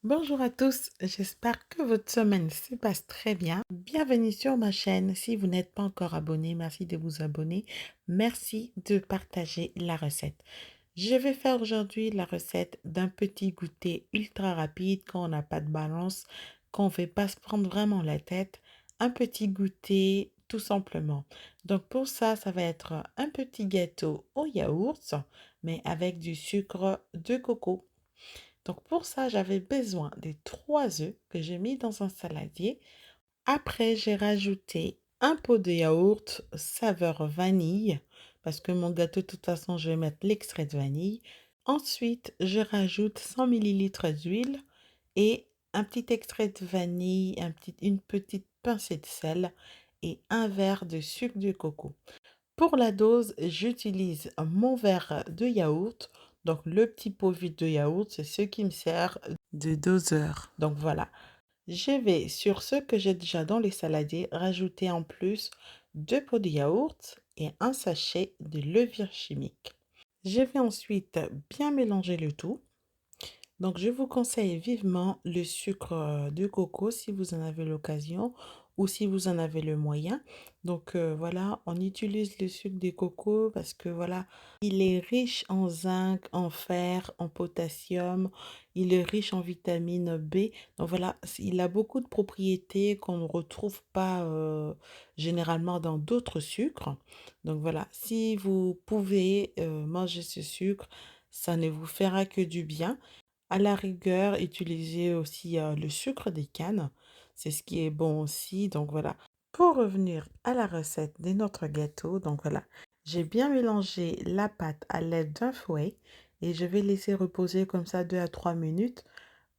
Bonjour à tous, j'espère que votre semaine se passe très bien. Bienvenue sur ma chaîne. Si vous n'êtes pas encore abonné, merci de vous abonner. Merci de partager la recette. Je vais faire aujourd'hui la recette d'un petit goûter ultra rapide quand on n'a pas de balance, quand on ne veut pas se prendre vraiment la tête. Un petit goûter tout simplement. Donc pour ça, ça va être un petit gâteau au yaourt, mais avec du sucre de coco. Donc pour ça, j'avais besoin des 3 œufs que j'ai mis dans un saladier. Après, j'ai rajouté un pot de yaourt saveur vanille parce que mon gâteau, de toute façon, je vais mettre l'extrait de vanille. Ensuite, je rajoute 100 millilitres d'huile et un petit extrait de vanille, une petite pincée de sel et un verre de sucre de coco. Pour la dose, j'utilise mon verre de yaourt. Donc, le petit pot vide de yaourt, c'est ce qui me sert de doseur. Donc, voilà. Je vais, sur ce que j'ai déjà dans les saladiers, rajouter en plus 2 pots de yaourt et un sachet de levure chimique. Je vais ensuite bien mélanger le tout. Donc, je vous conseille vivement le sucre de coco si vous en avez l'occasion ou si vous en avez le moyen. Donc, voilà, on utilise le sucre de coco parce que voilà, il est riche en zinc, en fer, en potassium. Il est riche en vitamine B. Donc, voilà, il a beaucoup de propriétés qu'on ne retrouve pas généralement dans d'autres sucres. Donc, voilà, si vous pouvez manger ce sucre, ça ne vous fera que du bien. À la rigueur, utilisez aussi le sucre des cannes. C'est ce qui est bon aussi. Donc voilà. Pour revenir à la recette de notre gâteau, donc voilà. J'ai bien mélangé la pâte à l'aide d'un fouet et je vais laisser reposer comme ça 2 à 3 minutes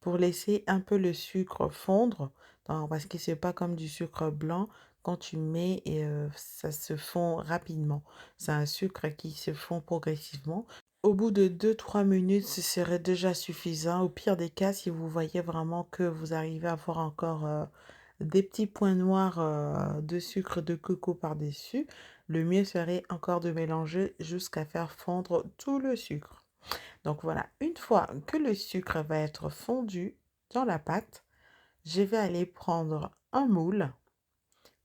pour laisser un peu le sucre fondre. Parce que c'est pas comme du sucre blanc. Quand tu mets, et, ça se fond rapidement. C'est un sucre qui se fond progressivement. Au bout de 2 3 minutes, ce serait déjà suffisant. Au pire des cas, si vous voyez vraiment que vous arrivez à avoir encore des petits points noirs de sucre de coco par-dessus, le mieux serait encore de mélanger jusqu'à faire fondre tout le sucre. Donc voilà, une fois que le sucre va être fondu dans la pâte, je vais aller prendre un moule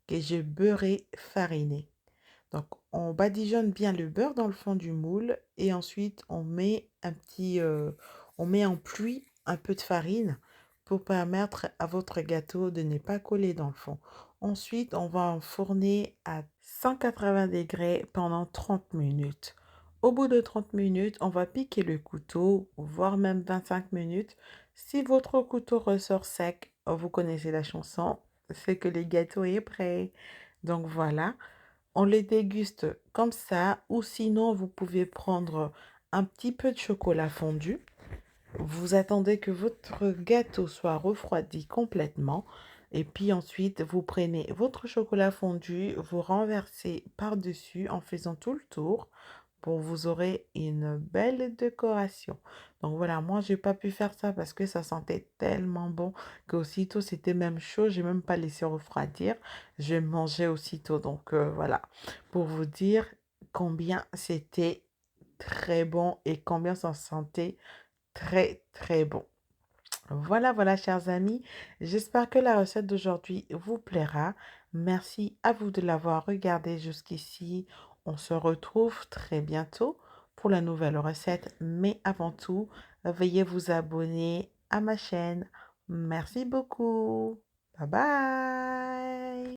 que j'ai beurré fariné. Donc, on badigeonne bien le beurre dans le fond du moule et ensuite on met en pluie un peu de farine pour permettre à votre gâteau de ne pas coller dans le fond. Ensuite, on va enfourner à 180 degrés pendant 30 minutes. Au bout de 30 minutes, on va piquer le couteau, voire même 25 minutes. Si votre couteau ressort sec, vous connaissez la chanson, c'est que le gâteau est prêt. Donc voilà. On les déguste comme ça, ou sinon vous pouvez prendre un petit peu de chocolat fondu. Vous attendez que votre gâteau soit refroidi complètement. Et puis ensuite, vous prenez votre chocolat fondu, vous renversez par-dessus en faisant tout le tour pour vous aurez une belle décoration. Donc voilà, moi j'ai pas pu faire ça parce que ça sentait tellement bon qu'aussitôt c'était même chaud, j'ai même pas laissé refroidir, je mangeais aussitôt. Donc voilà, pour vous dire combien c'était très bon et combien ça sentait très très bon. Voilà, voilà, chers amis, j'espère que la recette d'aujourd'hui vous plaira. Merci à vous de l'avoir regardé jusqu'ici. On se retrouve très bientôt pour la nouvelle recette. Mais avant tout, veuillez vous abonner à ma chaîne. Merci beaucoup. Bye bye.